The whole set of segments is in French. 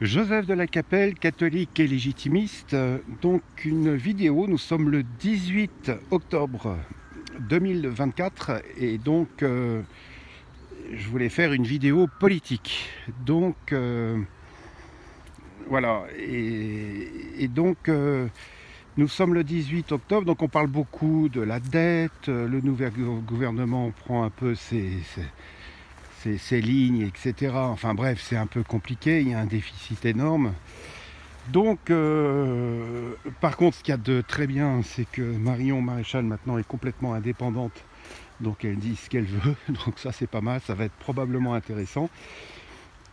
Joseph de la Capelle, catholique et légitimiste. Donc une vidéo, nous sommes le 18 octobre 2024 et donc je voulais faire une vidéo politique. Donc voilà, et donc nous sommes le 18 octobre, donc on parle beaucoup de la dette, le nouvel gouvernement prend un peu ses lignes, etc. Enfin bref, c'est un peu compliqué, il y a un déficit énorme. Donc, par contre, ce qu'il y a de très bien, c'est que Marion Maréchal maintenant est complètement indépendante. Donc elle dit ce qu'elle veut, donc ça c'est pas mal, ça va être probablement intéressant.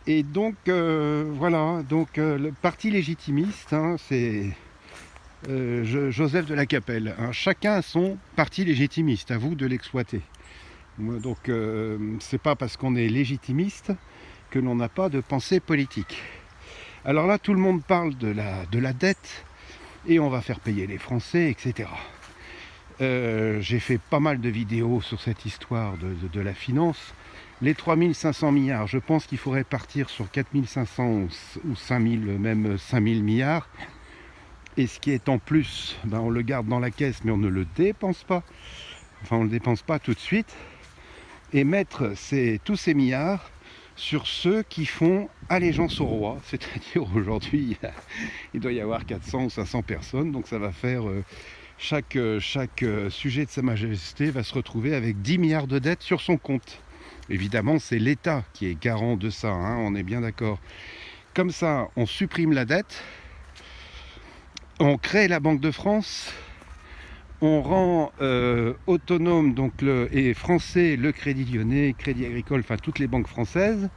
Et donc voilà, donc le parti légitimiste, hein, c'est Joseph de la Capelle. Hein. Chacun a son parti légitimiste, à vous de l'exploiter. Donc c'est pas parce qu'on est légitimiste que l'on n'a pas de pensée politique. Alors là, tout le monde parle de la dette et on va faire payer les Français, etc. J'ai fait pas mal de vidéos sur cette histoire de la finance. Les 3500 milliards, je pense qu'il faudrait partir sur 4500 ou 5000, même 5000 milliards. Et ce qui est en plus, ben on le garde dans la caisse, mais on ne le dépense pas. Enfin, on ne le dépense pas tout de suite. Et mettre tous ces milliards sur ceux qui font allégeance au roi. C'est-à-dire aujourd'hui, il doit y avoir 400 ou 500 personnes, donc ça va faire... chaque sujet de Sa Majesté va se retrouver avec 10 milliards de dettes sur son compte. Évidemment, c'est l'État qui est garant de ça, hein, on est bien d'accord. Comme ça, on supprime la dette, on crée la Banque de France, on rend autonome et français le Crédit Lyonnais, Crédit Agricole, enfin toutes les banques françaises,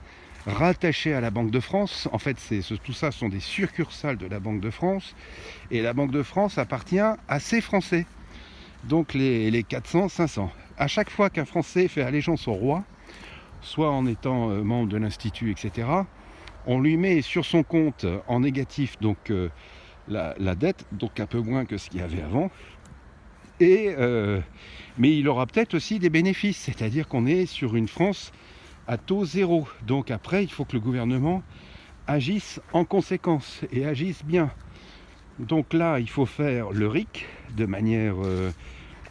rattachées à la Banque de France. En fait, tout ça sont des succursales de la Banque de France. Et la Banque de France appartient à ces Français. Donc les 400, 500. À chaque fois qu'un Français fait allégeance au roi, soit en étant membre de l'Institut, etc., on lui met sur son compte en négatif donc la dette, donc un peu moins que ce qu'il y avait avant. Mais il aura peut-être aussi des bénéfices, c'est-à-dire qu'on est sur une France à taux zéro. Donc après, il faut que le gouvernement agisse en conséquence et agisse bien. Donc là, il faut faire le RIC de manière...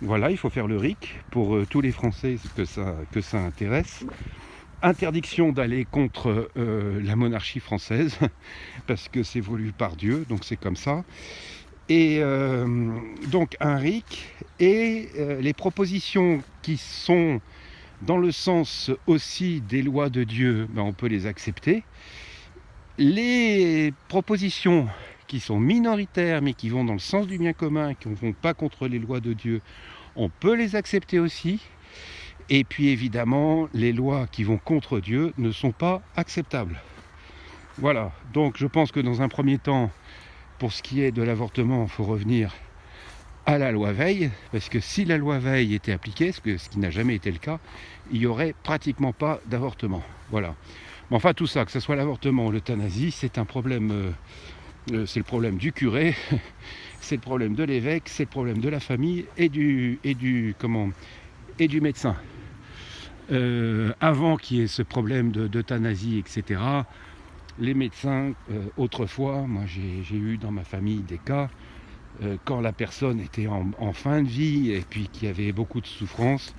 voilà, il faut faire le RIC pour tous les Français que ça intéresse. Interdiction d'aller contre la monarchie française, parce que c'est voulu par Dieu, donc c'est comme ça. Et donc un RIC et les propositions qui sont dans le sens aussi des lois de Dieu, ben on peut les accepter. Les propositions qui sont minoritaires mais qui vont dans le sens du bien commun, qui ne vont pas contre les lois de Dieu, on peut les accepter aussi. Et puis évidemment, les lois qui vont contre Dieu ne sont pas acceptables. Voilà, donc je pense que dans un premier temps, pour ce qui est de l'avortement, il faut revenir à la loi Veil, parce que si la loi Veil était appliquée, ce qui n'a jamais été le cas, il n'y aurait pratiquement pas d'avortement. Voilà. Mais enfin, tout ça, que ce soit l'avortement ou l'euthanasie, c'est un problème, c'est le problème du curé, c'est le problème de l'évêque, c'est le problème de la famille et du médecin. Avant qu'il y ait ce problème d'euthanasie, etc., les médecins, autrefois, moi j'ai eu dans ma famille des cas, quand la personne était en fin de vie et puis qu'il y avait beaucoup de souffrance,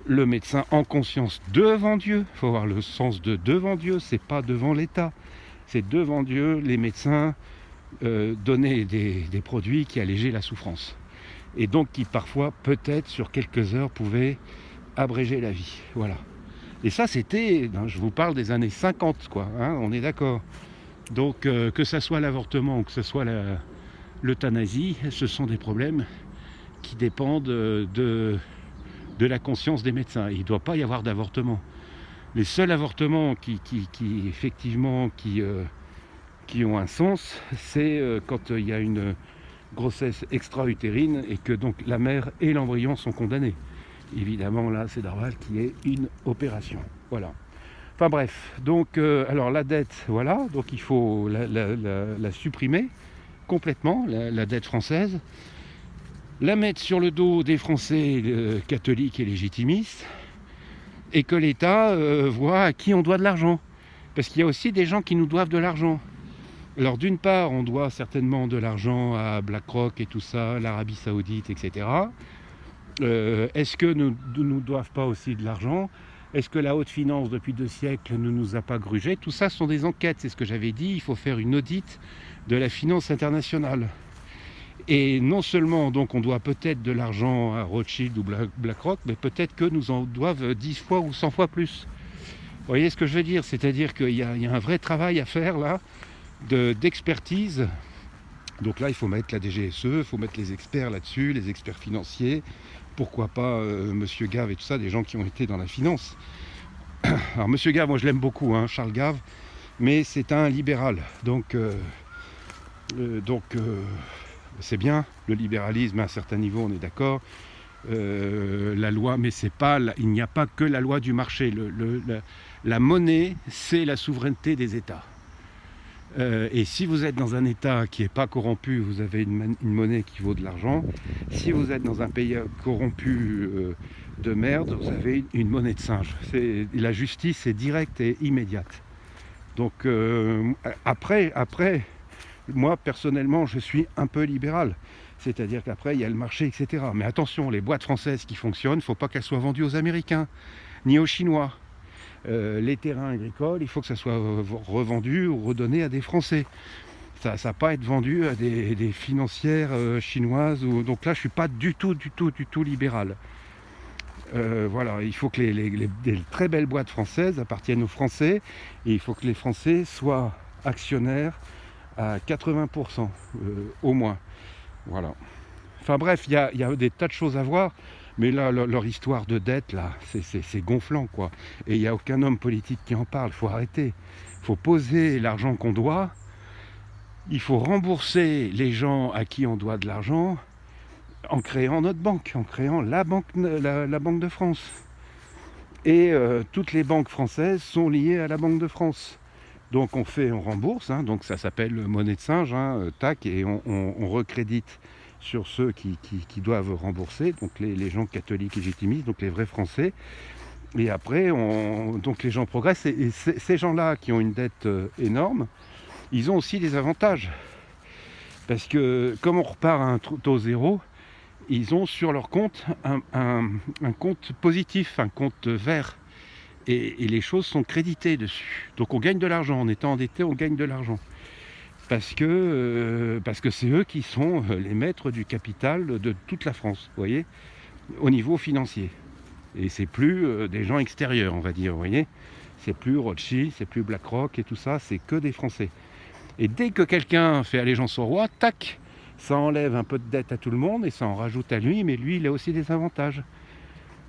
le médecin en conscience devant Dieu, il faut avoir le sens de devant Dieu, c'est pas devant l'État, c'est devant Dieu, les médecins donnaient des produits qui allégeaient la souffrance. Et donc qui parfois, peut-être sur quelques heures, pouvaient abréger la vie. Voilà. Et ça, c'était, je vous parle des années 50, quoi, hein, on est d'accord. Donc, que ça soit l'avortement ou que ce soit l'euthanasie, ce sont des problèmes qui dépendent de la conscience des médecins. Il ne doit pas y avoir d'avortement. Les seuls avortements effectivement, qui ont un sens, c'est quand il y a une grossesse extra-utérine et que donc la mère et l'embryon sont condamnés. Évidemment, là, c'est normal qu'il y ait une opération. Voilà. Enfin bref, donc, alors la dette, voilà, donc il faut la supprimer complètement, la dette française, la mettre sur le dos des Français catholiques et légitimistes, et que l'État voit à qui on doit de l'argent. Parce qu'il y a aussi des gens qui nous doivent de l'argent. Alors d'une part, on doit certainement de l'argent à BlackRock et tout ça, l'Arabie Saoudite, etc. Est-ce que nous doivent pas aussi de l'argent? Est-ce que la haute finance, depuis 2 siècles, ne nous a pas grugé? Tout ça sont des enquêtes, c'est ce que j'avais dit, il faut faire une audit de la finance internationale. Et non seulement donc on doit peut-être de l'argent à Rothschild ou BlackRock, mais peut-être que nous en doivent 10 fois ou 100 fois plus. Vous voyez ce que je veux dire? C'est-à-dire qu'il y a un vrai travail à faire là, d'expertise. Donc là, il faut mettre la DGSE, il faut mettre les experts là-dessus, les experts financiers. Pourquoi pas Monsieur Gave et tout ça, des gens qui ont été dans la finance. Alors Monsieur Gave, moi je l'aime beaucoup, hein, Charles Gave, mais c'est un libéral. Donc c'est bien, le libéralisme à un certain niveau, on est d'accord. La loi, mais c'est pas, il n'y a pas que la loi du marché. La monnaie, c'est la souveraineté des États. Et si vous êtes dans un État qui n'est pas corrompu, vous avez une monnaie qui vaut de l'argent. Si vous êtes dans un pays corrompu de merde, vous avez une monnaie de singe. La justice est directe et immédiate. Donc après, moi personnellement, je suis un peu libéral. C'est-à-dire qu'après, il y a le marché, etc. Mais attention, les boîtes françaises qui fonctionnent, il ne faut pas qu'elles soient vendues aux Américains, ni aux Chinois. Les terrains agricoles, il faut que ça soit revendu ou redonné à des Français. Ça va pas être vendu à des financières chinoises. Donc là, je ne suis pas du tout libéral. Voilà, il faut que des très belles boîtes françaises appartiennent aux Français. Et il faut que les Français soient actionnaires à 80% au moins. Voilà. Enfin bref, il y a des tas de choses à voir. Mais là, leur histoire de dette, là, c'est gonflant, quoi. Et il n'y a aucun homme politique qui en parle. Il faut arrêter. Il faut poser l'argent qu'on doit. Il faut rembourser les gens à qui on doit de l'argent en créant notre banque, en créant la banque de France. Et toutes les banques françaises sont liées à la Banque de France. Donc on rembourse, hein, donc ça s'appelle monnaie de singe, hein, tac, et on recrédite sur ceux qui doivent rembourser, donc les gens catholiques et légitimistes, donc les vrais Français. Et après, donc les gens progressent. Et ces gens-là qui ont une dette énorme, ils ont aussi des avantages. Parce que comme on repart à un taux zéro, ils ont sur leur compte un compte positif, un compte vert. Et les choses sont créditées dessus. Donc on gagne de l'argent. En étant endetté, on gagne de l'argent. Parce que c'est eux qui sont les maîtres du capital de toute la France, vous voyez, au niveau financier. Et c'est plus des gens extérieurs, on va dire, vous voyez. C'est plus Rothschild, c'est plus BlackRock et tout ça, c'est que des Français. Et dès que quelqu'un fait allégeance au roi, tac, ça enlève un peu de dette à tout le monde et ça en rajoute à lui, mais lui, il a aussi des avantages.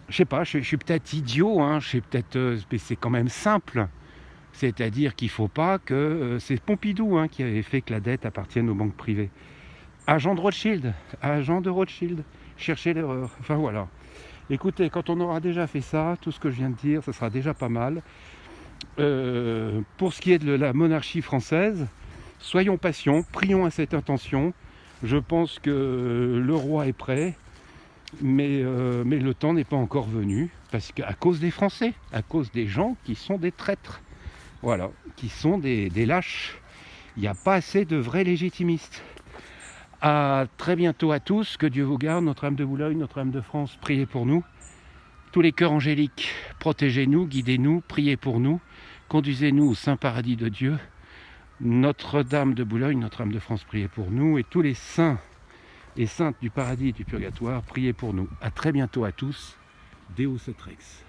Je sais pas, je suis peut-être idiot, hein, mais c'est quand même simple. C'est-à-dire qu'il ne faut pas que... c'est Pompidou hein, qui avait fait que la dette appartienne aux banques privées. Agent de Rothschild, cherchez l'erreur. Enfin voilà. Écoutez, quand on aura déjà fait ça, tout ce que je viens de dire, ça sera déjà pas mal. Pour ce qui est de la monarchie française, soyons patients, prions à cette intention. Je pense que le roi est prêt, mais le temps n'est pas encore venu, parce qu'à cause des Français, à cause des gens qui sont des traîtres. Voilà, qui sont des lâches. Il n'y a pas assez de vrais légitimistes. À très bientôt à tous, que Dieu vous garde, Notre-Dame de Boulogne, Notre-Dame de France, priez pour nous. Tous les cœurs angéliques, protégez-nous, guidez-nous, priez pour nous, conduisez-nous au saint paradis de Dieu. Notre-Dame de Boulogne, Notre-Dame de France, priez pour nous. Et tous les saints et saintes du paradis et du purgatoire, priez pour nous. À très bientôt à tous. Deus et Rex.